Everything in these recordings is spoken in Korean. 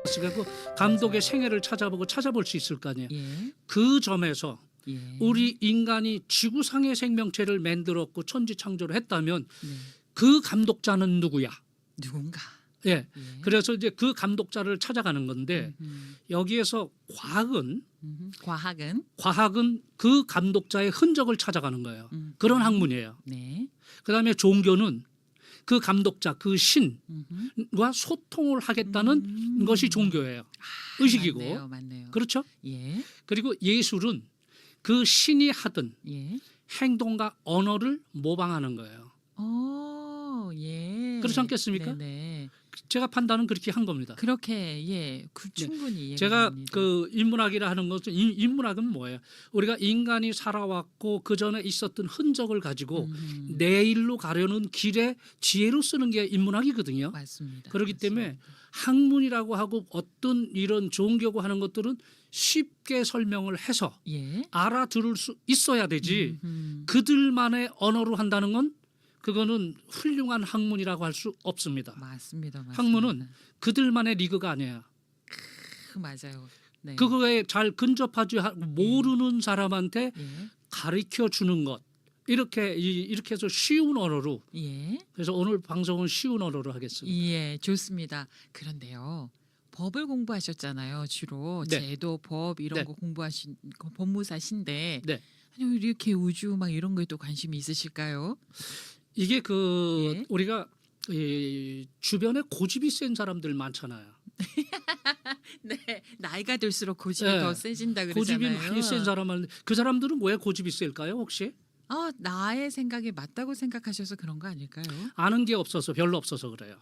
그 감독의 생애를 찾아볼 수 있을 거 아니에요. 예. 그 점에서 예. 우리 인간이 지구상의 생명체를 만들었고 천지창조를 했다면 네. 그 감독자는 누구야? 누군가. 예. 예. 그래서 이제 그 감독자를 찾아가는 건데 여기에서 과학은 그 감독자의 흔적을 찾아가는 거예요. 그런 학문이에요. 네. 그다음에 종교는 그 감독자, 그 신과 소통을 하겠다는 것이 종교예요. 의식이고. 맞네요. 그렇죠? 예. 그리고 예술은 그 신이 하던 예. 행동과 언어를 모방하는 거예요. 예. 그렇지 않겠습니까? 네. 제가 판단은 그렇게 한 겁니다. 그렇게 충분히 이해가 제가 됩니다. 그 인문학이라 하는 것은 인문학은 뭐예요? 우리가 인간이 살아왔고 그 전에 있었던 흔적을 가지고 내일로 가려는 길의 지혜로 쓰는 게 인문학이거든요. 맞습니다. 그렇기 때문에 학문이라고 하고 어떤 이런 종교고 하는 것들은 쉽게 설명을 해서 예. 알아들을 수 있어야 되지 그들만의 언어로 한다는 건 그거는 훌륭한 학문이라고 할 수 없습니다. 맞습니다. 학문은 그들만의 리그가 아니에요. 맞아요. 네. 그거에 잘 근접하지 모르는 사람한테 예. 가르쳐 주는 것 이렇게 해서 쉬운 언어로. 예. 그래서 오늘 방송은 쉬운 언어로 하겠습니다. 예, 좋습니다. 그런데요. 법을 공부하셨잖아요. 주로 네. 제도, 법 이런 네. 거 공부하신 법무사신데 네. 아니 이렇게 우주 막 이런 거에 또 관심이 있으실까요? 이게 예. 우리가 이 주변에 고집이 센 사람들 많잖아요. 네, 나이가 들수록 고집이 네. 더 세진다 고집이 그러잖아요. 많이 센 사람은 그 사람들은 왜 고집이 셀까요? 혹시 나의 생각이 맞다고 생각하셔서 그런 거 아닐까요? 아는 게 없어서 별로 없어서 그래요.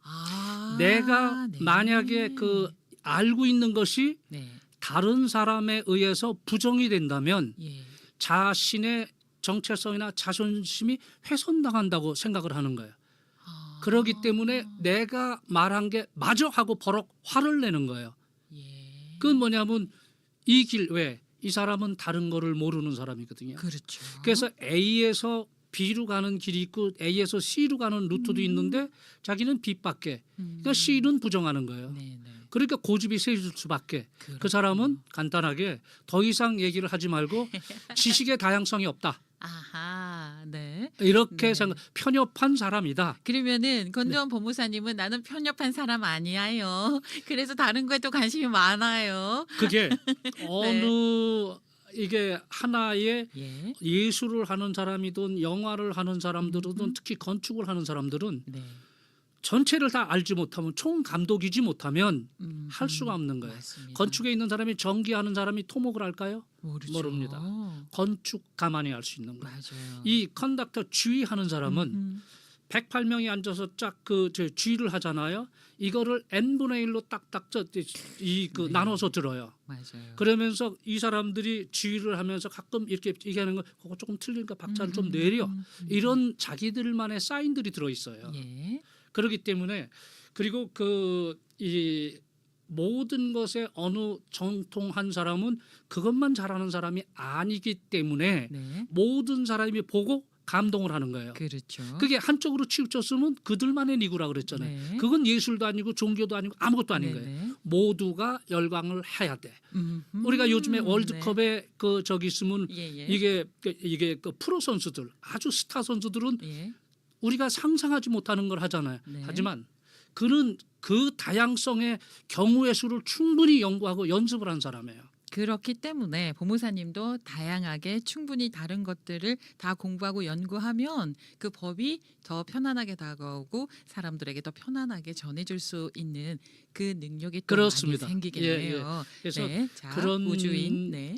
아, 내가 네. 만약에 그 알고 있는 것이 네, 다른 사람에 의해서 부정이 된다면 예, 자신의 정체성이나 자존심이 훼손당한다고 생각을 하는 거예요. 그렇기 때문에 내가 말한 게 맞아 하고 버럭 화를 내는 거예요. 예, 그건 뭐냐면 이 사람은 다른 거를 모르는 사람이거든요. 그렇죠. 그래서 A에서 B로 가는 길이 있고 A에서 C로 가는 루트도 있는데 자기는 B밖에 그러니까 C는 부정하는 거예요. 네, 네. 그러니까 고집이 세질 수밖에. 그 사람은 간단하게 더 이상 얘기를 하지 말고 지식의 다양성이 없다. 아하, 네. 이렇게 네. 생각 편협한 사람이다. 그러면은 권정원 법무사님은 나는 편협한 사람 아니에요. 그래서 다른 거에도 관심이 많아요. 그게 어느 이게 하나의 예, 예술을 하는 사람이든 영화를 하는 사람들이든 특히 건축을 하는 사람들은 네. 전체를 다 알지 못하면 총 감독이지 못하면 할 수가 없는 거예요. 맞습니다. 건축에 있는 사람이 전기하는 사람이 토목을 할까요? 모르죠. 모릅니다. 건축 가만히 할 수 있는 거예요. 맞아요. 이 컨덕터 주의하는 사람은 108명이 앉아서 쫙 주의를 하잖아요. 이거를 n분의 1로 딱딱 나눠서 들어요. 맞아요. 그러면서 이 사람들이 지휘를 하면서 가끔 이렇게 얘기하는 거 그거 조금 틀리니까 박자를 좀 내려. 이런 자기들만의 사인들이 들어 있어요. 예. 그렇기 때문에 그리고 이 모든 것에 어느 정통한 사람은 그것만 잘하는 사람이 아니기 때문에 네. 모든 사람이 보고 감동을 하는 거예요. 그렇죠. 그게 한쪽으로 치우쳤으면 그들만의 리그라 그랬잖아요. 네. 그건 예술도 아니고 종교도 아니고 아무것도 아닌 네, 거예요. 네. 모두가 열광을 해야 돼. 우리가 요즘에 월드컵에 있으면 예. 이게 그 프로 선수들 아주 스타 선수들은 예. 우리가 상상하지 못하는 걸 하잖아요. 네. 하지만 그는 그 다양성의 경우의 수를 충분히 연구하고 연습을 한 사람이에요. 그렇기 때문에 법무사님도 다양하게 충분히 다른 것들을 다 공부하고 연구하면 그 법이 더 편안하게 다가오고 사람들에게 더 편안하게 전해줄 수 있는 그 능력이 또 그렇습니다. 많이 생기겠네요. 그래서 네. 자, 그런 우주인. 네.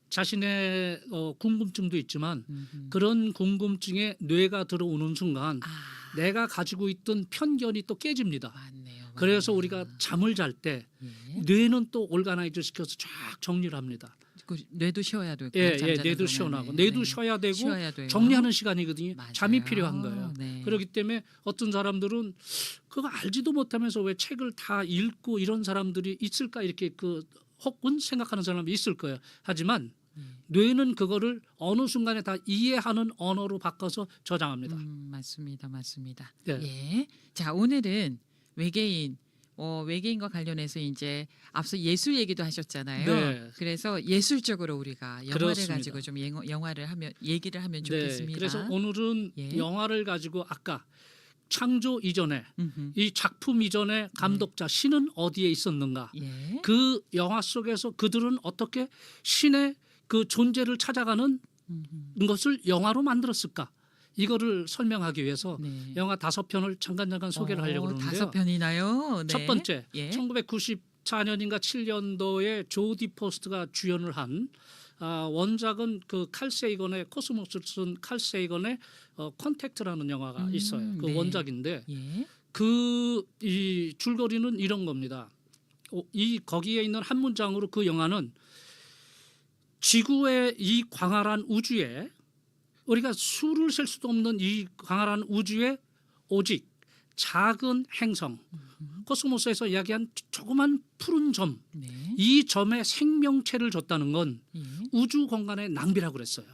자신의 궁금증도 있지만 그런 궁금증에 뇌가 들어오는 순간 내가 가지고 있던 편견이 또 깨집니다. 맞네요. 그래서 우리가 잠을 잘 때 예. 뇌는 또 올가나이즈 시켜서 쫙 정리를 합니다. 그 뇌도 쉬어야 되고 뇌도 동안에. 시원하고 뇌도 네. 쉬어야 되고 쉬어야 돼요. 정리하는 시간이거든요. 맞아요. 잠이 필요한 거예요. 네. 그렇기 때문에 어떤 사람들은 그거 알지도 못하면서 왜 책을 다 읽고 이런 사람들이 있을까 이렇게 혹은 생각하는 사람이 있을 거예요. 하지만 뇌는 그거를 어느 순간에 다 이해하는 언어로 바꿔서 저장합니다. 맞습니다. 네. 예. 자, 오늘은 외계인 외계인과 관련해서 이제 앞서 예술 얘기도 하셨잖아요. 네. 그래서 예술적으로 우리가 영화를 그렇습니다. 가지고 좀 영화를 하면 얘기를 하면 좋겠습니다. 네. 그래서 오늘은 예. 영화를 가지고 아까 창조 이전에 음흠. 이 작품 이전에 감독자 신은 어디에 있었는가? 예. 그 영화 속에서 그들은 어떻게 신의 그 존재를 찾아가는 음흠. 것을 영화로 만들었을까? 이거를 설명하기 위해서 네. 영화 5편을 잠깐 소개를 하려고 그러는데요. 5편이나요? 네. 첫 번째, 예. 1994년인가 7년도에 조디 포스트가 주연을 한 원작은 그 칼 세이건의 코스모스를 쓴 칼 세이건의 컨택트라는 영화가 있어요. 그 네. 원작인데 예. 그 이 줄거리는 이런 겁니다. 이 거기에 있는 한 문장으로 그 영화는 지구의 이 광활한 우주에 우리가 수를 셀 수도 없는 이 광활한 우주에 오직 작은 행성 코스모스에서 이야기한 조그만 푸른 점, 네. 이 점에 생명체를 줬다는 건 예. 우주 공간의 낭비라고 그랬어요.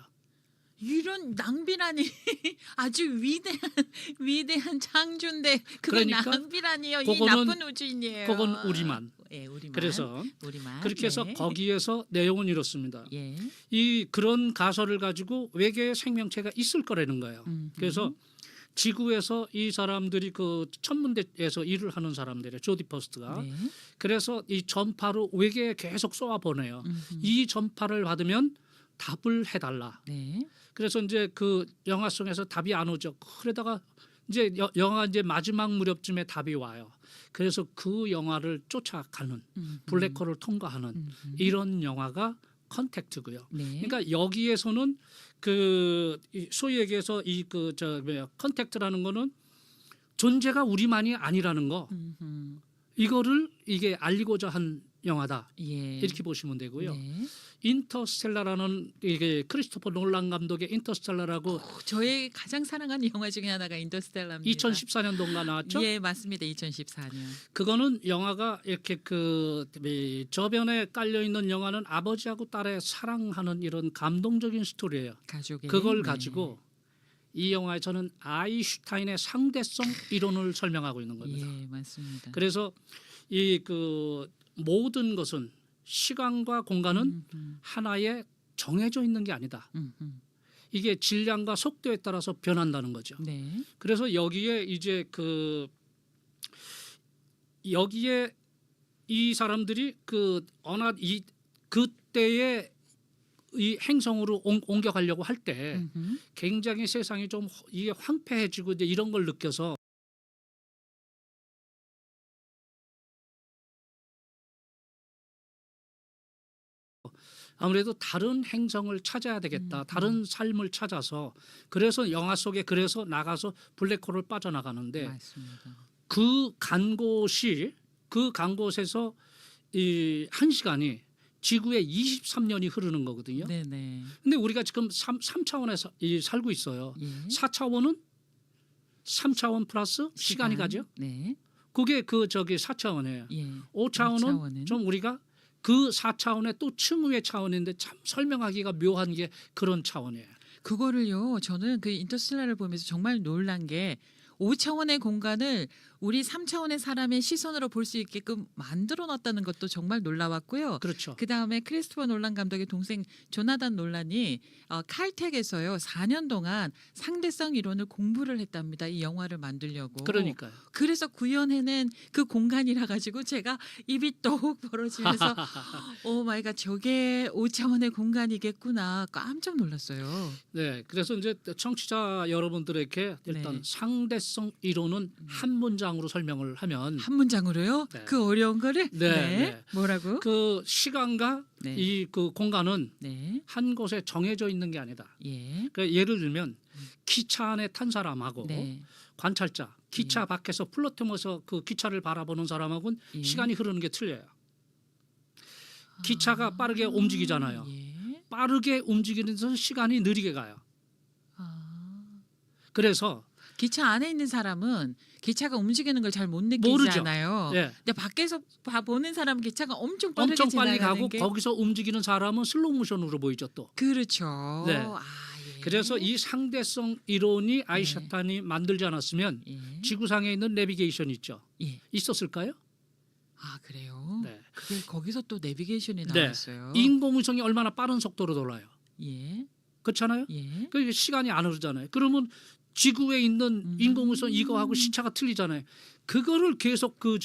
이런 낭비라니 아주 위대한 창조인데 그건 그러니까 낭비라니요. 이 그거는- 나쁜 우주인이에요. 그건 우리만. 예, 우리만. 그래서 우리만. 그렇게 해서 네. 거기에서 내용은 이렇습니다. 예. 이 그런 가설을 가지고 외계의 생명체가 있을 거라는 거예요. 그래서 지구에서 이 사람들이 그 천문대에서 일을 하는 사람들이에요. 조디 포스트가. 네. 그래서 이 전파로 외계에 계속 쏘아 보내요. 음흠. 이 전파를 받으면 답을 해달라. 네. 그래서 이제 그 영화 속에서 답이 안 오죠. 그러다가 이제 영화 이제 마지막 무렵쯤에 답이 와요. 그래서 그 영화를 쫓아가는 블랙홀을 통과하는 이런 영화가 컨택트고요. 네. 그러니까 여기에서는 그 소위 얘기해서 이 그 저 뭐야 컨택트라는 거는 존재가 우리만이 아니라는 거 음흠. 이거를 이게 알리고자 한 영화다. 예. 이렇게 보시면 되고요. 네. 인터스텔라라는 이게 크리스토퍼 놀란 감독의 인터스텔라라고 저의 가장 사랑하는 영화 중에 하나가 인터스텔라입니다. 2014년도인가 나왔죠. 예, 맞습니다. 2014년. 그거는 영화가 이렇게 그 저변에 깔려 있는 영화는 아버지하고 딸의 사랑하는 이런 감동적인 스토리예요. 가족의 그걸 네. 가지고 이 영화에 저는 아인슈타인의 상대성 이론을 설명하고 있는 겁니다. 예, 맞습니다. 그래서 이 그 모든 것은 시간과 공간은 하나에 정해져 있는 게 아니다. 이게 질량과 속도에 따라서 변한다는 거죠. 네. 그래서 여기에 이제 그 여기에 이 사람들이 그 어느 이 그때의 이 행성으로 옮겨가려고 할 때 굉장히 세상이 좀 이게 황폐해지고 이제 이런 걸 느껴서 아무래도 다른 행성을 찾아야 되겠다. 다른 삶을 찾아서 그래서 영화 속에 그래서 나가서 블랙홀을 빠져나가는데 맞습니다. 그 간 곳이 그 간 곳에서 이 1시간이 지구에 23년이 흐르는 거거든요. 네, 네. 근데 우리가 지금 3차원에서 살고 있어요. 예. 4차원은 3차원 플러스 시간이 가죠. 네. 그게 그 저기 4차원이에요. 예. 5차원은 좀 우리가 그 4차원의 또 층위의 차원인데 참 설명하기가 묘한 게 그런 차원이에요. 그거를요. 저는 그 인터스텔라를 보면서 정말 놀란 게 5차원의 공간을 우리 3차원의 사람의 시선으로 볼 수 있게끔 만들어 놨다는 것도 정말 놀라웠고요. 그렇죠. 그다음에 크리스토퍼 놀란 감독의 동생 조나단 놀란이 칼텍에서요 4년 동안 상대성 이론을 공부를 했답니다. 이 영화를 만들려고. 그러니까요. 그래서 구현해낸 그 공간이라 가지고 제가 입이 떡 벌어지면서 오 마이 갓 저게 5차원의 공간이겠구나 깜짝 놀랐어요. 네, 그래서 이제 청취자 여러분들에게 일단 네. 상대성 이론은 한 문장으로 설명을 하면 한 문장으로요? 네. 그 어려운 거를? 네, 네. 뭐라고? 그 시간과 네. 이 그 공간은 네. 한 곳에 정해져 있는 게 아니다. 예. 그러니까 예를 들면 기차 안에 탄 사람하고 네. 관찰자, 기차 밖에서 플랫폼에서 그 기차를 바라보는 사람하고는 예. 시간이 흐르는 게 틀려요. 기차가 빠르게 움직이잖아요. 예. 빠르게 움직이는 데서 시간이 느리게 가요. 아. 그래서 기차 안에 있는 사람은 기차가 움직이는 걸 잘 못 모르죠. 느끼잖아요. 예, 근데 밖에서 보는 사람은 기차가 엄청 빠르게 엄청 빨리 지나가는 가고 게 거기서 움직이는 사람은 슬로우 모션으로 보이죠 또. 그렇죠. 네. 아, 예. 그래서 이 상대성 이론이 아인슈타인이 만들지 않았으면 예. 지구상에 있는 내비게이션 있죠. 예. 있었을까요? 아 그래요? 네. 그게 거기서 또 내비게이션이 네. 나왔어요. 인공위성이 얼마나 빠른 속도로 돌아요. 예, 그렇잖아요. 예. 그 시간이 안 흐르잖아요. 그러면 지구에 있는 인공위성 이거하고 음. 시차가 틀리잖아요. 그거를 계속 그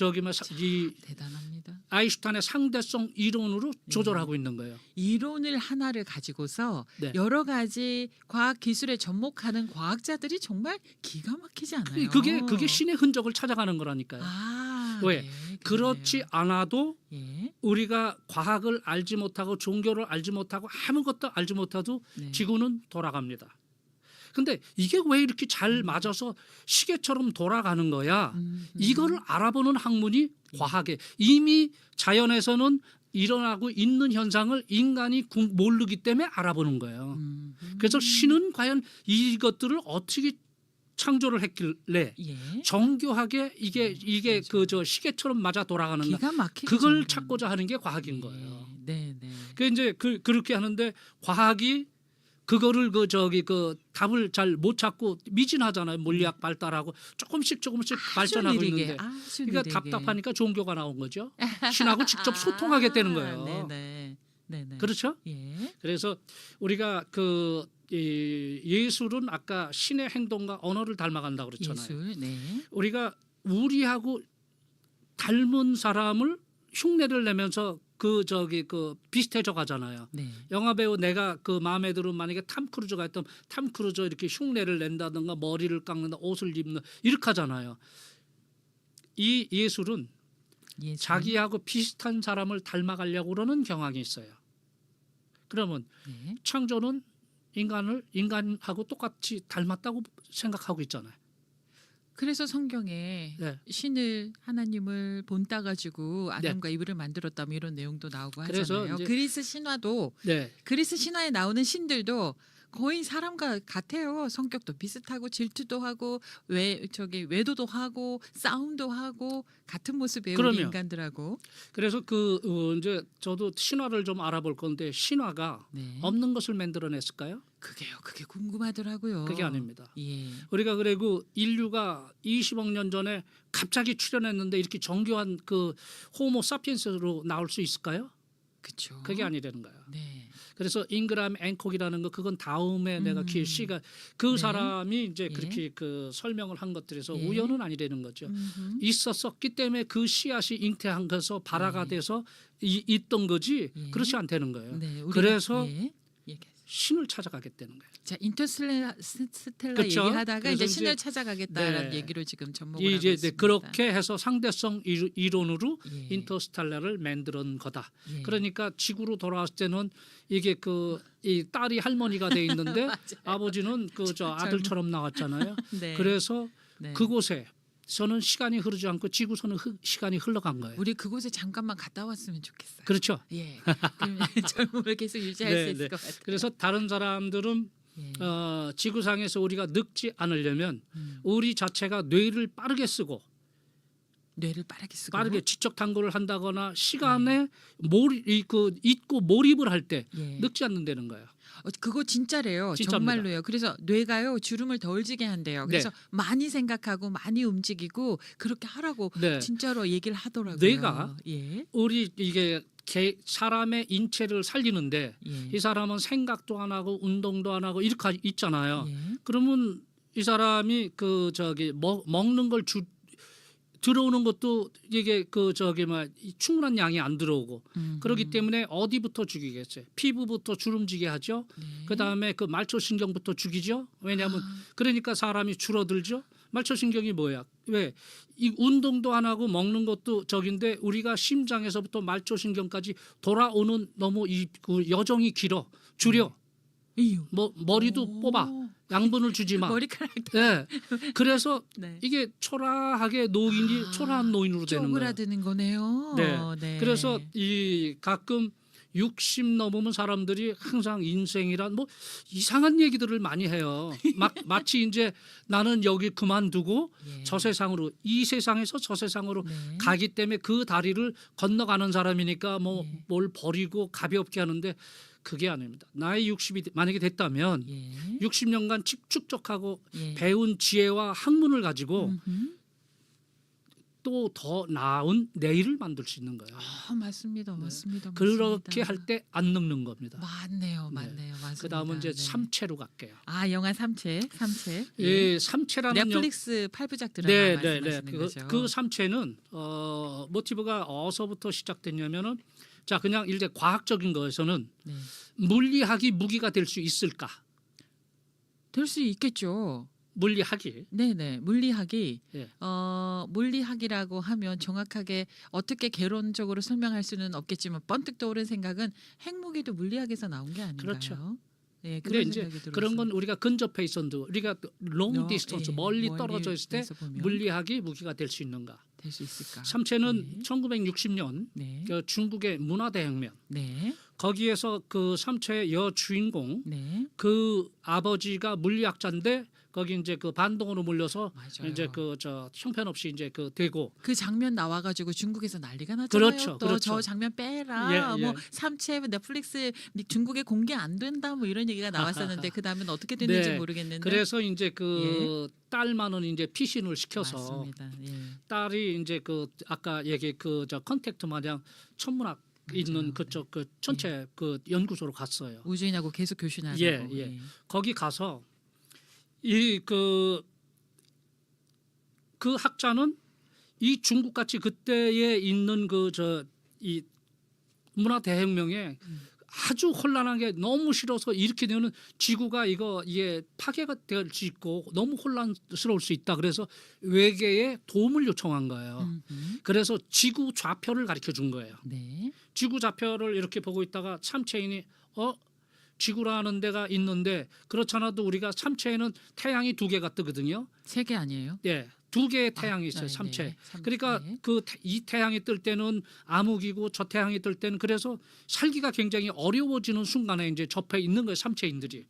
이 대단합니다. 아인슈타인의 상대성 이론으로 조절하고 있는 거예요. 이론을 하나를 가지고서 네. 여러 가지 과학 기술에 접목하는 과학자들이 정말 기가 막히지 않아요? 그게 신의 흔적을 찾아가는 거라니까요. 아, 왜? 네, 그렇지 그러네요. 않아도 예, 우리가 과학을 알지 못하고 종교를 알지 못하고 아무것도 알지 못해도 네. 지구는 돌아갑니다. 근데 이게 왜 이렇게 잘 맞아서 시계처럼 돌아가는 거야? 이거를 알아보는 학문이 과학에 이미 자연에서는 일어나고 있는 현상을 인간이 모르기 때문에 알아보는 거예요. 그래서 신은 과연 이것들을 어떻게 창조를 했길래 예. 정교하게 이게 그 저 시계처럼 맞아 돌아가는가? 기가 막히게 그걸 정리하는 찾고자 하는 게 과학인 예. 거예요. 네, 네. 그 이제 그렇게 하는데 과학이 그거를 그 답을 잘 못 찾고 미진하잖아요. 물리학 발달하고 조금씩 발전하고 있는데 아주 그러니까 느리게. 답답하니까 종교가 나온 거죠. 신하고 직접 소통하게 되는 거예요. 네네. 네네. 그렇죠? 예. 그래서 우리가 이 예술은 아까 신의 행동과 언어를 닮아간다고 그랬잖아요. 예술. 네. 우리가 우리하고 닮은 사람을 흉내를 내면서 그 비슷해져 가잖아요. 네. 영화 배우 내가 그 마음에 들은 만약에 탐 크루즈가 했던 탐 크루즈 이렇게 흉내를 낸다든가 머리를 깎는다 옷을 입는 이렇게 하잖아요. 이 예술은 예술. 자기하고 비슷한 사람을 닮아가려고 그러는 경향이 있어요. 그러면 네. 창조는 인간하고 똑같이 닮았다고 생각하고 있잖아요. 그래서 성경에 네. 신을 하나님을 본따 가지고 아담과 이브를 만들었다 뭐 이런 내용도 나오고 그래서 하잖아요. 이제- 그리스 신화도 네. 그리스 신화에 나오는 신들도 거의 사람과 같아요. 성격도 비슷하고 질투도 하고 외도도 하고 싸움도 하고 같은 모습의 우리 그럼요. 인간들하고. 그래서 이제 저도 신화를 좀 알아볼 건데 신화가 네. 없는 것을 만들어냈을까요? 그게 궁금하더라고요. 그게 아닙니다. 예. 우리가 그리고 인류가 20억 년 전에 갑자기 출현했는데 이렇게 정교한 그 호모 사피엔스로 나올 수 있을까요? 그렇죠. 그게 아니라는 거예요. 네. 그래서 잉그람 앵콕이라는 거 그건 다음에 내가 시가 그 네. 사람이 이제 예. 그렇게 그 설명을 한 것들에서 예. 우연은 아니라는 거죠. 있었었기 때문에 그 씨앗이 잉태한 것서 발화가 돼서 있던 거지 예. 그렇지 않다는 거예요. 네. 그래서 예. 얘기하세요. 신을 찾아가겠다는 거예요. 자, 인터스텔라 그렇죠. 얘기하다가 그래서 이제 신을 이제- 찾아가겠다라는 네. 얘기로 지금 접목을 하고 이제 있습니다. 그렇게 해서 상대성 이론으로 예. 인터스텔라를 만드는 거다. 예. 그러니까 지구로 돌아왔을 때는 이게 이 딸이 할머니가 돼 있는데 아버지는 아들처럼 나왔잖아요. 네. 그래서 네. 그곳에서는 시간이 흐르지 않고 지구선은 시간이 흘러간 거예요. 우리 그곳에 잠깐만 갔다 왔으면 좋겠어요. 그렇죠. 예. 그러면 젊음을 계속 유지할 네, 수 있을 네. 것 같아요. 그래서 다른 사람들은 예. 지구상에서 우리가 늙지 않으려면 우리 자체가 뇌를 빠르게 쓰고 뇌를 빠르게 쓰고 빠르게 지적 탐구를 한다거나 시간에 잊고 몰입을 할 때 예. 늙지 않는다는 거예요. 그거 진짜래요. 진짜입니다. 정말로요. 그래서 뇌가요 주름을 덜 지게 한대요. 그래서 네. 많이 생각하고 많이 움직이고 그렇게 하라고 네. 진짜로 얘기를 하더라고요. 뇌가 예. 우리 이게 사람의 인체를 살리는데 예. 이 사람은 생각도 안 하고 운동도 안 하고 이렇게 있잖아요. 예. 그러면 이 사람이 먹는 걸 들어오는 것도 이게 충분한 양이 안 들어오고 그렇기 때문에 어디부터 죽이겠어요? 피부부터 주름지게 하죠. 네. 그다음에 그 말초신경부터 죽이죠. 왜냐하면 그러니까 사람이 줄어들죠. 말초신경이 뭐야? 왜? 이 운동도 안 하고 먹는 것도 적인데 우리가 심장에서부터 말초신경까지 돌아오는 너무 그 여정이 줄여. 이유. 머리도 오. 뽑아. 양분을 주지 마. 머리카락 네. 그래서 네. 이게 초라한 노인으로 되는 거예요. 쪼그라드는 거네요. 네. 네. 그래서 이 가끔 60 넘으면 사람들이 항상 인생이란 뭐 이상한 얘기들을 많이 해요. 마치 이제 나는 여기 그만두고 예. 저 세상으로 이 세상에서 저 세상으로 네. 가기 때문에 그 다리를 건너가는 사람이니까 뭐 예. 뭘 버리고 가볍게 하는데 그게 아닙니다. 나이 60이 만약에 됐다면 예. 60년간 축적하고 예. 배운 지혜와 학문을 가지고 음흠. 또 더 나은 내일을 만들 수 있는 거예요. 맞습니다. 맞습니다. 그렇게 맞습니다. 할 때 안 늙는 겁니다. 맞네요. 네. 맞네요. 맞습니다. 그다음은 이제 네. 삼체로 갈게요. 영화 삼체. 예, 삼체라는 넷플릭스 8부작 드라마 네, 말씀하시는 거죠. 그 삼체는 모티브가 어디서부터 시작됐냐면은 자 그냥 이제 과학적인 거에서는 네. 물리학이 무기가 될 수 있을까? 될 수 있겠죠. 물리학이 네네. 물리학이 예. 물리학이라고 하면 정확하게 어떻게 개론적으로 설명할 수는 없겠지만 번뜩 떠오른 생각은 핵무기도 물리학에서 나온 게 아닌가요? 그렇죠. 네, 근데 그런 이제 생각이 들어서. 그런 건 우리가 근접해 있었는데 우리가 롱 디스턴스 예, 멀리 떨어져 있을 때 멀리에서 보면 물리학이 무기가 될 수 있는가? 될 수 있을까? 삼체는 네. 1960년 네. 그 중국의 문화대혁명 네. 거기에서 그 삼체의 여주인공 네. 그 아버지가 물리학자인데 거기 이제 그 반동으로 몰려서 맞아요. 이제 그 저 형편없이 이제 그 되고 그 장면 나와가지고 중국에서 난리가 났잖아요. 그렇죠, 또 저 그렇죠. 장면 빼라. 예, 예. 뭐 삼체 넷플릭스 중국에 공개 안 된다. 뭐 이런 얘기가 나왔었는데 그 다음엔 어떻게 됐는지 네, 모르겠는데. 그래서 이제 그 딸만은 이제 피신을 시켜서 맞습니다. 예. 딸이 이제 그 아까 얘기 그 저 컨택트 마냥 천문학 있는 그쪽 그 천체 그 연구소로 갔어요. 우주인하고 계속 교신하고. 예, 예. 거기 가서 이 그 학자는 이 중국 같이 그때에 있는 그 저 이 문화 대혁명에 아주 혼란한 게 너무 싫어서 이렇게 되면 지구가 이게 파괴가 될 수 있고 너무 혼란스러울 수 있다. 그래서 외계에 도움을 요청한 거예요. 그래서 지구 좌표를 가르쳐 준 거예요. 네. 지구 좌표를 이렇게 보고 있다가 삼체인이 지구라는 데가 있는데 그렇잖아도 우리가 삼체에는 태양이 2개가 뜨거든요. 3개 아니에요? 예. 2개의 태양이 있어요. 네, 삼체. 네. 그러니까 네. 이 태양이 뜰 때는 암흑이고 저 태양이 뜰 때는 그래서 살기가 굉장히 어려워지는 순간에 이제 접해 있는 거예요. 삼체인들이.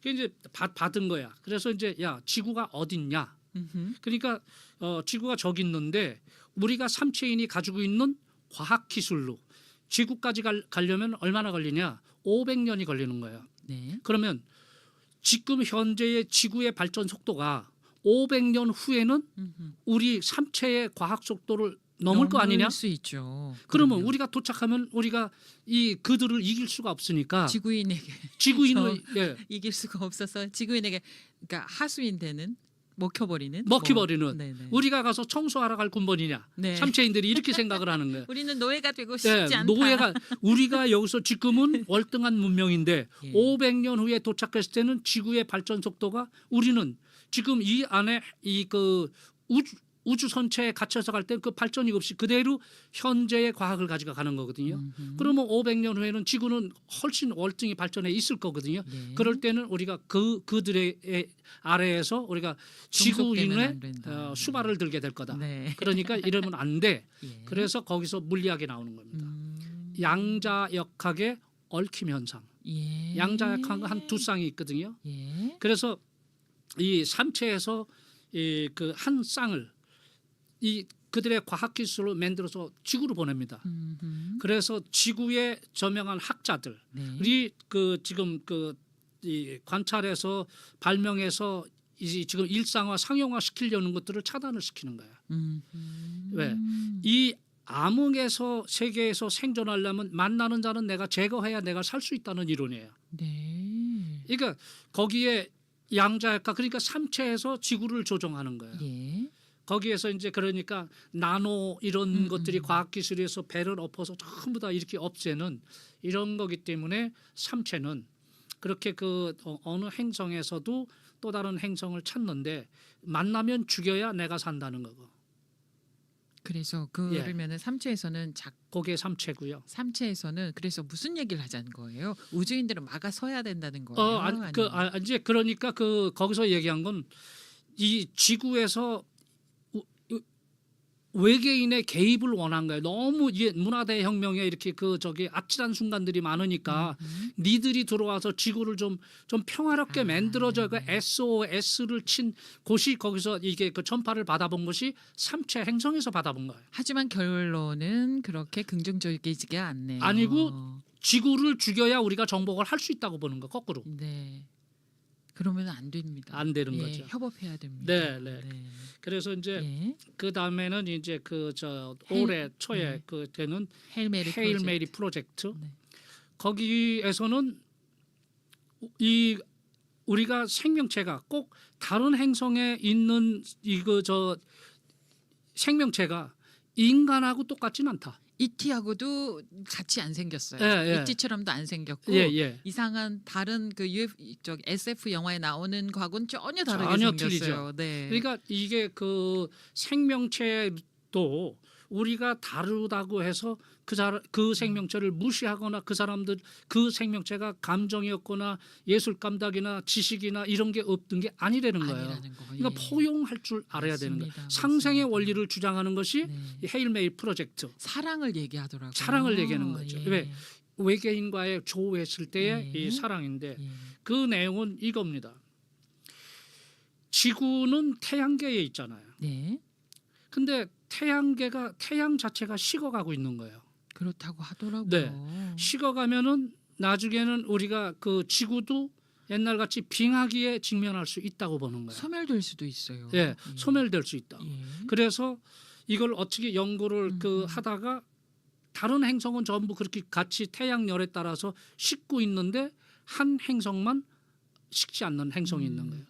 그 이제 받은 거야. 그래서 이제 야 지구가 어딨냐? 그러니까 지구가 저기 있는데 우리가 삼체인이 가지고 있는 과학 기술로 지구까지 가려면 얼마나 걸리냐? 500년이 걸리는 거예요. 네. 그러면 지금 현재의 지구의 발전 속도가 500년 후에는 우리 삼체의 과학 속도를 넘을 거 아니냐? 수 있죠. 그러면 그럼요. 우리가 도착하면 우리가 그들을 이길 수가 없으니까 지구인에게 지구인을 예, 이길 수가 없어서 지구인에게 그러니까 하수인 되는 먹혀버리는 네네. 우리가 가서 청소하러 갈 군번이냐? 네. 삼체인들이 이렇게 생각을 하는 거예요. 우리는 노예가 되고 싶지 네, 않다. 노예가 우리가 여기서 지금은 월등한 문명인데 예. 500년 후에 도착했을 때는 지구의 발전 속도가 우리는 지금 이 안에 그 우주 선체에 갇혀서 갈 때 그 발전이 없이 그대로 현재의 과학을 가지고 가는 거거든요. 그러면 500년 후에는 지구는 훨씬 월등히 발전해 있을 거거든요. 네. 그럴 때는 우리가 그들의 아래에서 우리가 종속되면 지구인의 안 된다. 수발을 들게 될 거다. 네. 그러니까 이러면 안 돼. 예. 그래서 거기서 물리학이 나오는 겁니다. 양자역학의 얽힘 현상. 예. 양자역학은 한 2쌍이 있거든요. 예. 그래서 이 삼체에서 그 한 쌍을 그들의 과학 기술로 만들어서 지구로 보냅니다. 그래서 지구에 저명한 학자들이 네. 지금 이 관찰해서 발명해서 지금 일상화 상용화 시키려는 것들을 차단을 시키는 거예요. 왜? 이 암흑에서 세계에서 생존하려면 만나는 자는 내가 제거해야 내가 살 수 있다는 이론이에요. 네. 그러니까 거기에 양자역학 그러니까 삼체에서 지구를 조종하는 거예요. 예. 거기에서 이제 그러니까 나노 이런 것들이 과학기술에서 배를 엎어서 전부 다 이렇게 없애는 이런 거기 때문에 삼체는 그렇게 어느 행성에서도 또 다른 행성을 찾는데 만나면 죽여야 내가 산다는 거고. 그래서 그러면은 삼체에서는 그게 삼체고요. 삼체에서는 그래서 무슨 얘기를 하자는 거예요? 우주인들은 막아서야 된다는 거예요? 아니면? 이제 그러니까 거기서 얘기한 건 이 지구에서 외계인의 개입을 원한 거예요. 너무 문화대 혁명에 이렇게 아찔한 순간들이 많으니까 니들이 들어와서 지구를 좀 평화롭게 만들어줘. 그 SOS를 친 곳이 거기서 이게 그 전파를 받아본 것이 삼체 행성에서 받아본 거예요. 하지만 결론은 그렇게 긍정적이지가 않네요. 아니고 지구를 죽여야 우리가 정복을 할 수 있다고 보는 거 거꾸로. 네. 그러면 안 됩니다. 안 되는 예, 거죠. 협업해야 됩니다. 네, 네. 그래서 이제 예. 그 다음에는 이제 그 저 헤일- 올해 초에 네. 그 되는 헤일메리 헤일 메리 프로젝트. 네. 거기에서는 이 우리가 생명체가 꼭 다른 행성에 있는 이거 저 생명체가 인간하고 똑같지는 않다. 이티하고도 같이 안 생겼어요. 예, 예. 이티처럼도 안 생겼고 예, 예. 이상한 다른 그 SF 영화에 나오는 거하고는 전혀 다르게 전혀 생겼어요. 틀리죠. 네. 그러니까 이게 그 생명체도 우리가 다르다고 해서 그 생명체를 무시하거나 그 사람들 그 생명체가 감정이었거나 예술 감각이나 지식이나 이런 게 없던 게 아니라는 거예요. 아니라는 거. 그러니까 예. 포용할 줄 알아야 되는 거예요. 맞습니다. 상생의 맞습니다. 원리를 주장하는 것이 네. 이 헤일메일 프로젝트. 사랑을 얘기하더라고요. 사랑을 얘기하는 거죠. 예. 왜? 외계인과의 조우했을 때의 예. 이 사랑인데 예. 그 내용은 이겁니다. 지구는 태양계에 있잖아요. 네. 근데 태양 자체가 식어가고 있는 거예요. 그렇다고 하더라고요. 네. 식어가면은 나중에는 우리가 그 지구도 옛날같이 빙하기에 직면할 수 있다고 보는 거예요. 소멸될 수도 있어요. 예, 소멸될 수 있다. 예. 그래서 이걸 어떻게 연구를 그 음. 하다가 다른 행성은 전부 그렇게 같이 태양열에 따라서 식고 있는데 한 행성만 식지 않는 행성이 있는 거예요.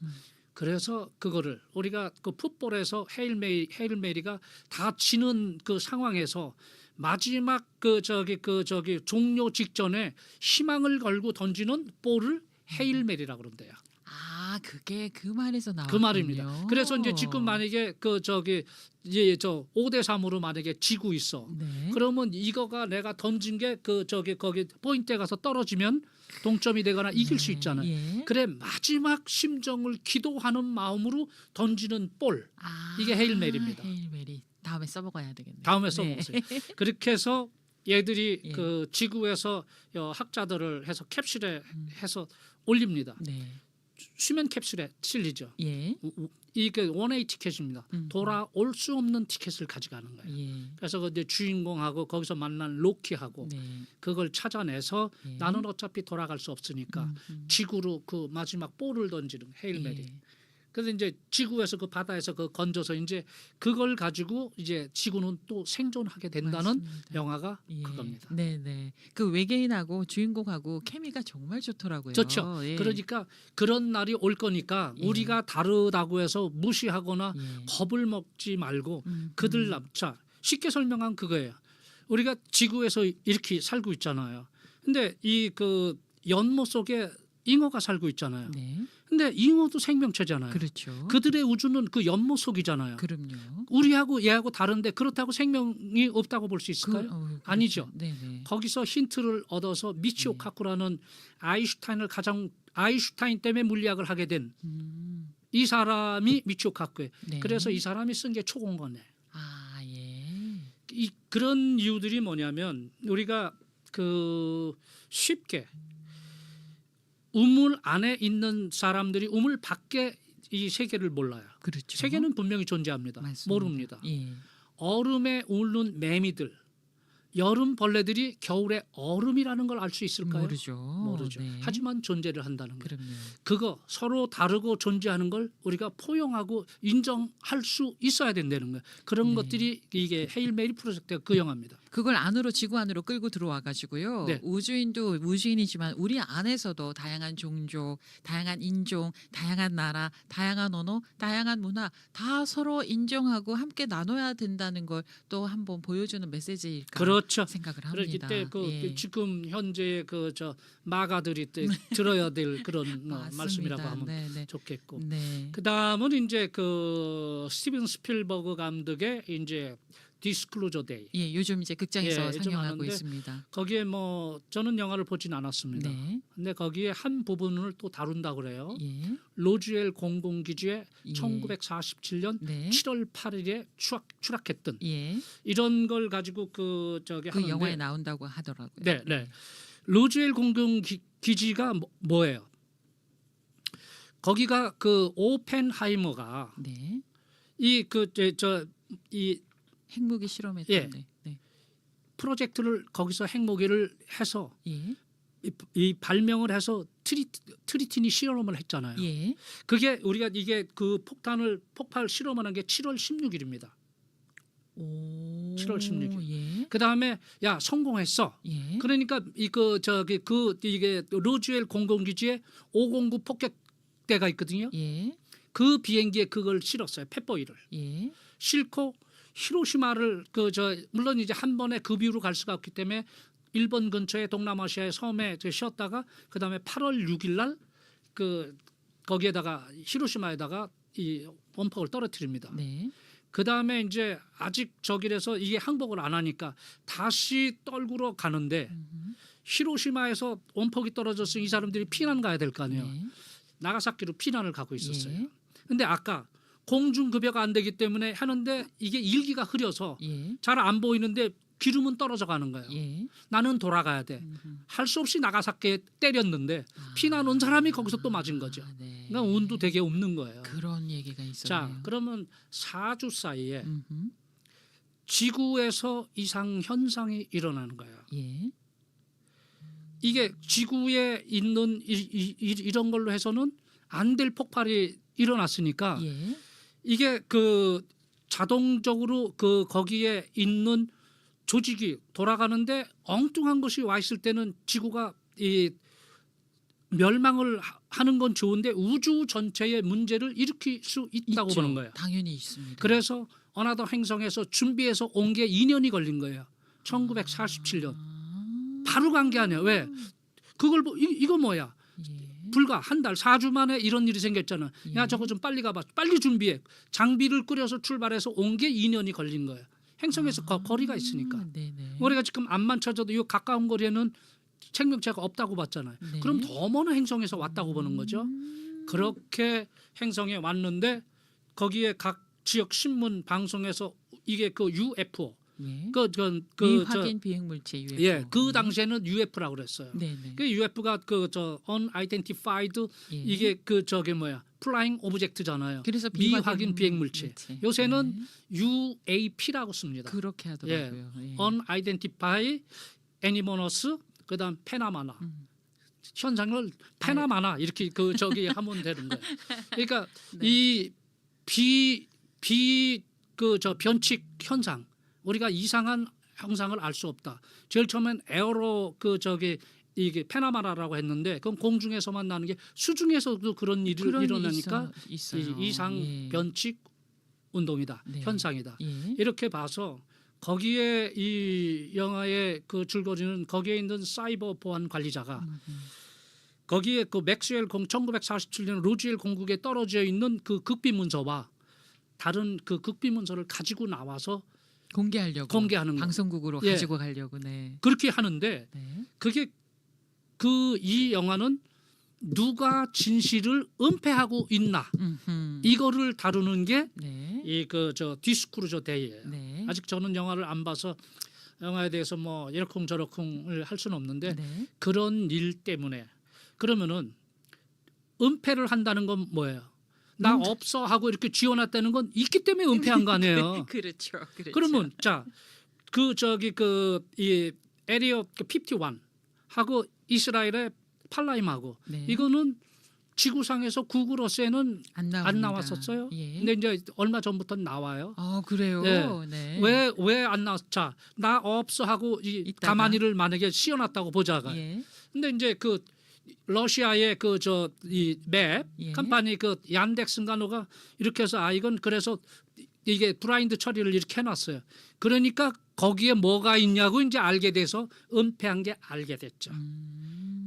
그래서 그거를 우리가 그 풋볼에서 헤일메리가 다 지는 그 상황에서 마지막 그 저기 종료 직전에 희망을 걸고 던지는 볼을 헤일메리라고 그런대요. 아, 그게 그 말에서 나왔군요. 그 말입니다. 그래서 이제 지금 만약에 그 저기 이제 저 5대 3으로 만약에 지고 있어. 네. 그러면 이거가 내가 던진 게 그 저기 거기 포인트에 가서 떨어지면 동점이 되거나 이길 수 있잖아요. 예. 그래 마지막 심정을 기도하는 마음으로 던지는 볼. 아, 이게 헤일메리입니다. 헤일메리. 다음에 써먹어야 되겠네요. 다음에 네. 써보세요. 그렇게 해서 얘들이 예. 그 지구에서 학자들을 해서 캡슐에 해서 올립니다. 네. 수면 캡슐에 실리죠. 예. 이게 원웨이 티켓입니다. 음. 돌아올 수 없는 티켓을 가져가는 거예요. 예. 그래서 그 이제 주인공하고 거기서 만난 로키하고 네. 그걸 찾아내서 예. 나는 어차피 돌아갈 수 없으니까 지구로 그 마지막 볼을 던지는 헤일메리. 예. 그래서 이제 지구에서 그 바다에서 그 건져서 이제 그걸 가지고 이제 지구는 또 생존하게 된다는 맞습니다. 영화가 예. 그겁니다. 네네. 그 외계인하고 주인공하고 케미가 정말 좋더라고요. 좋죠. 예. 그러니까 그런 날이 올 거니까 예. 우리가 다르다고 해서 무시하거나 예. 겁을 먹지 말고 음, 그들 남자 쉽게 설명한 그거예요. 우리가 지구에서 이렇게 살고 있잖아요. 근데 이 그 연못 속에 잉어가 살고 있잖아요. 네. 근데 잉어도 생명체잖아요. 그렇죠. 그들의 우주는 그 연못 속이잖아요. 그럼요. 우리하고 얘하고 다른데 그렇다고 생명이 없다고 볼 수 있을까요? 그렇죠. 아니죠. 네네. 거기서 힌트를 얻어서 미치오 카쿠라는 아인슈타인 때문에 물리학을 하게 된 이 사람이 미치오 카쿠예요. 네. 그래서 이 사람이 쓴 게 초공거네. 아 예. 그런 이유들이 뭐냐면 우리가 그 쉽게 우물 안에 있는 사람들이 우물 밖에 이 세계를 몰라요. 그렇죠. 세계는 분명히 존재합니다. 맞습니다. 모릅니다. 예. 얼음에 우는 매미들, 여름 벌레들이 겨울에 얼음이라는 걸 알 수 있을까요? 모르죠. 모르죠. 네. 하지만 존재를 한다는 거예요. 그럼요. 그거 서로 다르고 존재하는 걸 우리가 포용하고 인정할 수 있어야 된다는 거예요. 그런 네. 것들이 이게 헤일메리 프로젝트가 그 영화입니다. 그걸 안으로 지구 안으로 끌고 들어와 가지고요. 네. 우주인도 우주인이지만 우리 안에서도 다양한 종족, 다양한 인종, 다양한 나라, 다양한 언어, 다양한 문화 다 서로 인정하고 함께 나눠야 된다는 걸 또 한번 보여주는 메시지일까 그렇죠. 생각을 그럴 합니다. 이때 그 예. 지금 현재 그 저 마가들이 때 들어야 될 그런 말씀이라고 하면 네네. 좋겠고. 네. 그 다음은 이제 그 스티븐 스필버그 감독의 이제 디스클로저 데이. 예, 요즘 이제 극장에서 예, 좀 상영하고 하는데 있습니다. 거기에 뭐 저는 영화를 보진 않았습니다. 네. 근데 거기에 한 부분을 또 다룬다고 그래요. 예. 로즈웰 공공기지에 예. 1947년 네. 7월 8일에 추락했던 예. 이런 걸 가지고 그 저기 그 하는데 영화에 나온다고 하더라고요. 네, 네. 로즈웰 공공기지가 뭐예요? 거기가 그 오펜하이머가 네. 이 그 이 핵무기 실험했던 예. 네. 프로젝트를 거기서 핵무기를 해서 예. 이 발명을 해서 트리티니 실험을 했잖아요. 예. 그게 우리가 이게 그 폭발 실험을 한 게 7월 16일입니다. 오. 7월 16일. 예. 그 다음에 야 성공했어. 예. 그러니까 이게 로즈웰 공군기지에 509 폭격대가 있거든요. 예. 그 비행기에 그걸 실었어요. 펫보이를 예. 싣고 히로시마를 물론 이제 한 번에 그 비로 갈 수가 없기 때문에 일본 근처의 동남아시아의 섬에 쉬었다가 그 다음에 8월 6일 날 거기에다가 히로시마에다가 이 원폭을 떨어뜨립니다. 네. 그 다음에 이제 아직 저길에서 이게 항복을 안 하니까 다시 떨구러 가는데 히로시마에서 원폭이 떨어졌으니 이 사람들이 피난 가야 될 거 아니에요. 네. 나가사키로 피난을 가고 있었어요. 예. 근데 아까 공중급여가 안 되기 때문에 하는데 이게 일기가 흐려서 예. 잘 안 보이는데 기름은 떨어져 가는 거예요. 예. 나는 돌아가야 돼. 할 수 없이 나가사키에 때렸는데 피난 온 사람이 거기서 또 맞은 거죠. 아, 네. 그러니까 운도 되게 없는 거예요. 그런 얘기가 있었네요. 자, 그러면 4주 사이에 음흠. 지구에서 이상 현상이 일어나는 거예요. 예. 이게 지구에 있는 이런 걸로 해서는 안 될 폭발이 일어났으니까 예. 이게 자동적으로 거기에 있는 조직이 돌아가는데 엉뚱한 것이 와 있을 때는 지구가 멸망을 하는 건 좋은데 우주 전체의 문제를 일으킬 수 있다고 있죠. 보는 거예요. 당연히 있습니다. 그래서 어나더 행성에서 준비해서 온 게 2년이 걸린 거예요. 1947년. 바로 간 게 아니에요. 왜? 그걸 이거 뭐야? 예. 불과 한 달, 4주 만에 이런 일이 생겼잖아. 야, 저거 좀 빨리 가봐. 빨리 준비해. 장비를 끓여서 출발해서 온 게 2년이 걸린 거예요. 행성에서 거리가 있으니까. 네네. 우리가 지금 안만 찾아도 이 가까운 거리에는 생명체가 없다고 봤잖아요. 네. 그럼 더 먼 행성에서 왔다고 보는 거죠. 그렇게 행성에 왔는데 거기에 각 지역 신문 방송에서 이게 UFO 예. 그 미확인 비행 물체 UFO. 예, 그 당시에는 UFO라고 그랬어요. 네네. 그 UFO가 unidentified 예. 이게 flying object잖아요. 그래서 미확인 비행 물체. 요새는 네. UAP라고 씁니다. 그렇게 하더라고요. 예. unidentified anomalous 그다음 페나마나 현상을 페나마나 이렇게 하면 되는 거예요. 그러니까 네. 이 변칙 현상 우리가 이상한 형상을 알 수 없다. 제일 처음엔 에어로 이게 페나마라라고 했는데 그건 공중에서만 나는 게 수중에서도 그런 일이 일어나니까 있어요. 이 이상 예. 변칙 운동이다. 네. 현상이다. 예. 이렇게 봐서 거기에 이 영화의 줄거리는 거기에 있는 사이버 보안 관리자가 거기에 맥스웰 1947년 로즈웰 공국에 떨어져 있는 그 극비 문서와 다른 그 극비 문서를 가지고 나와서 공개하는 거. 방송국으로 예. 가지고 가려고. 네. 그렇게 하는데 네. 그게 이 영화는 누가 진실을 은폐하고 있나 이거를 다루는 게 네. 이 디스크루저 데이예요. 네. 아직 저는 영화를 안 봐서 영화에 대해서 뭐 이러쿵저러쿵을 할 수는 없는데 네. 그런 일 때문에 그러면은 은폐를 한다는 건 뭐예요? 나 없어 하고 이렇게 지어놨다는 건 있기 때문에 은폐한 거 아니에요. 그렇죠. 그러면 이 에리어 51 하고 이스라엘의 팔라임하고 네. 이거는 지구상에서 구글 어스에는 안 나왔었어요. 예. 근데 이제 얼마 전부터 나와요. 그래요. 네. 네. 왜 안 나왔? 자, 나 없어 하고 있다가. 가만히를 만약에 씌워놨다고 보자가. 예. 근데 이제 러시아의 이 맵 예. 컴퍼니 얀덱스인가노가 이렇게 해서 이건 그래서 이게 블라인드 처리를 이렇게 해놨어요. 그러니까 거기에 뭐가 있냐고 이제 알게 돼서 은폐한 게 알게 됐죠.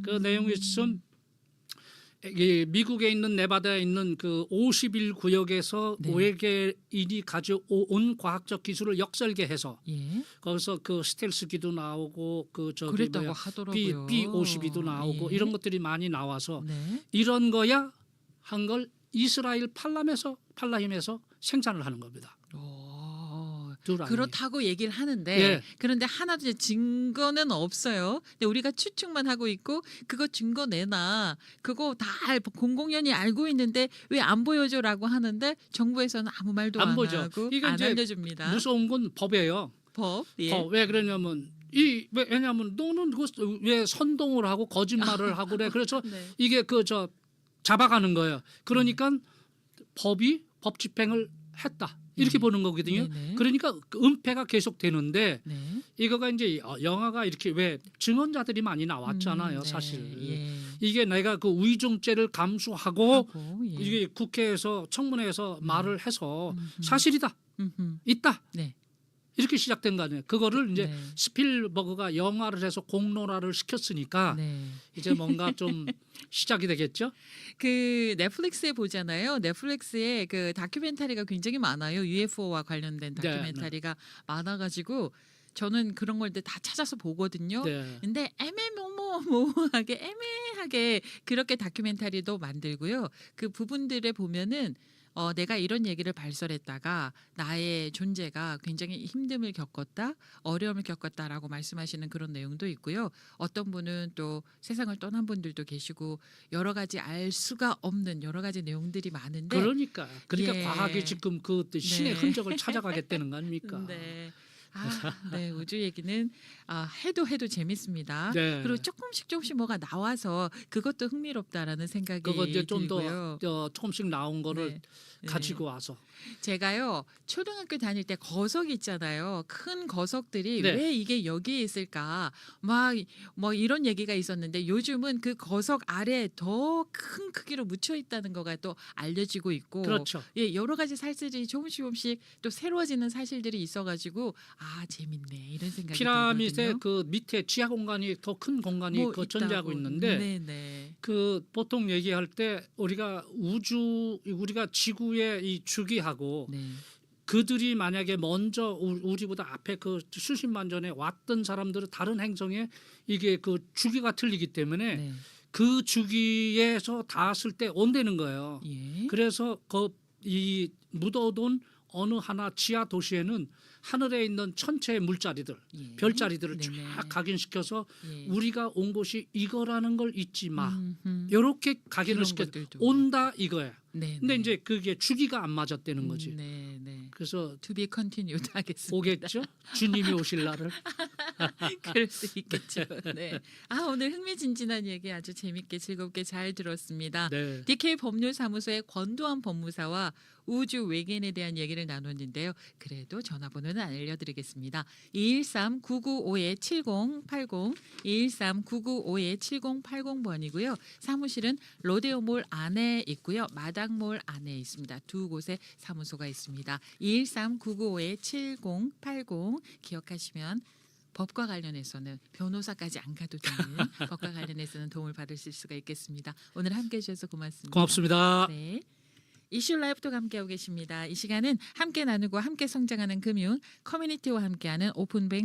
그 내용이 좀 미국에 있는 네바다에 있는 51구역에서 네. 외계인이 가져온 과학적 기술을 역설계해서 예. 거기서 스텔스기도 나오고 그랬다고 하더라고요. B-52도 나오고 예. 이런 것들이 많이 나와서 네. 이런 거야 한 걸 이스라엘 팔라힘에서 생산을 하는 겁니다. 그렇다고 얘기를 하는데 예. 그런데 하나도 이제 증거는 없어요. 근데 우리가 추측만 하고 있고 그거 증거 내나 그거 다 공공연히 알고 있는데 왜 안 보여줘라고 하는데 정부에서는 아무 말도 안 안 보죠. 하고 이거 안 이제 알려줍니다. 무서운 건 법이에요. 법. 예. 왜 그러냐면 왜냐하면 너는 왜 선동을 하고 거짓말을 하고 그래. 그래서 네. 이게 잡아가는 거예요. 그러니까 법 집행을 했다 이렇게 보는 거거든요. 네네. 그러니까 그 은폐가 계속 되는데 네. 이거가 이제 영화가 이렇게 왜 증언자들이 많이 나왔잖아요. 네. 사실 예. 이게 내가 그 위중죄를 감수하고 하고, 예. 이게 국회에서 청문회에서 말을 해서 음흠. 사실이다 음흠. 있다 네. 이렇게 시작된 거 아니에요. 그거를 이제 네. 스필버그가 영화를 해서 공론화를 시켰으니까 네. 이제 뭔가 좀 시작이 되겠죠. 그 넷플릭스에 보잖아요. 넷플릭스에 그 다큐멘터리가 굉장히 많아요. UFO와 관련된 네, 다큐멘터리가 많아가지고 저는 그런 걸 다 찾아서 보거든요. 네. 근데 애매모호하게 애매하게 그렇게 다큐멘터리도 만들고요. 그 부분들에 보면은 내가 이런 얘기를 발설했다가 나의 존재가 굉장히 힘듦을 겪었다, 어려움을 겪었다라고 말씀하시는 그런 내용도 있고요. 어떤 분은 또 세상을 떠난 분들도 계시고 여러 가지 알 수가 없는 여러 가지 내용들이 많은데 그러니까 예. 과학이 지금 그 신의 네. 흔적을 찾아가겠다는 거 아닙니까? 네. 네, 우주 얘기는 해도 재밌습니다. 네. 그리고 조금씩 뭐가 나와서 그것도 흥미롭다라는 생각이 그거 이제 좀 들고요. 더 조금씩 나온 거를 네. 네. 가지고 와서 제가요 초등학교 다닐 때 거석 있잖아요. 큰 거석들이 네. 왜 이게 여기에 있을까 막 뭐 이런 얘기가 있었는데 요즘은 그 거석 아래 더 큰 크기로 묻혀 있다는 거가 또 알려지고 있고 그렇죠. 예, 여러 가지 사실들이 조금씩 또 새로워지는 사실들이 있어가지고 재밌네 이런 생각이 피라미드의 들거든요. 그 밑에 지하 공간이 더 큰 공간이 뭐 그 존재하고 있다고. 있는데 네네. 그 보통 얘기할 때 우리가 지구의 이 주기하고 네. 그들이 만약에 먼저 우리보다 앞에 그 수십만 전에 왔던 사람들은 다른 행성에 이게 그 주기가 틀리기 때문에 네. 그 주기에서 닿았을 때 온다는 거예요. 예. 그래서 이 묻어둔 어느 하나 지하 도시에는 하늘에 있는 천체의 물자리들, 예. 별자리들을 네네. 쫙 각인시켜서 예. 우리가 온 곳이 이거라는 걸 잊지 마. 음흠. 이렇게 각인을 그런 시켜 것들도. 온다 이거야. 네. 근데 이제 그게 주기가 안 맞았다는 거지. 네, 네. 그래서 To be continued 하겠습니다. 오겠죠? 주님이 오실 날을. 그럴 수 있겠죠. 네. 오늘 흥미진진한 얘기 아주 재밌게 즐겁게 잘 들었습니다. 네. DK 법률사무소의 권도한 법무사와 우주 외계인에 대한 얘기를 나눴는데요. 그래도 전화번호는 알려드리겠습니다. 213-995-7080, 213-995-7080번이고요. 사무실은 로데오몰 안에 있고요. 마당몰 안에 있습니다. 두 곳에 사무소가 있습니다. 213-995-7080 기억하시면 법과 관련해서는 변호사까지 안 가도 되는 법과 관련해서는 도움을 받으실 수가 있겠습니다. 오늘 함께해 주셔서 고맙습니다. 고맙습니다. 네. 이슈 라이브도 함께하고 계십니다. 이 시간은 함께 나누고 함께 성장하는 금융 커뮤니티와 함께하는 오픈뱅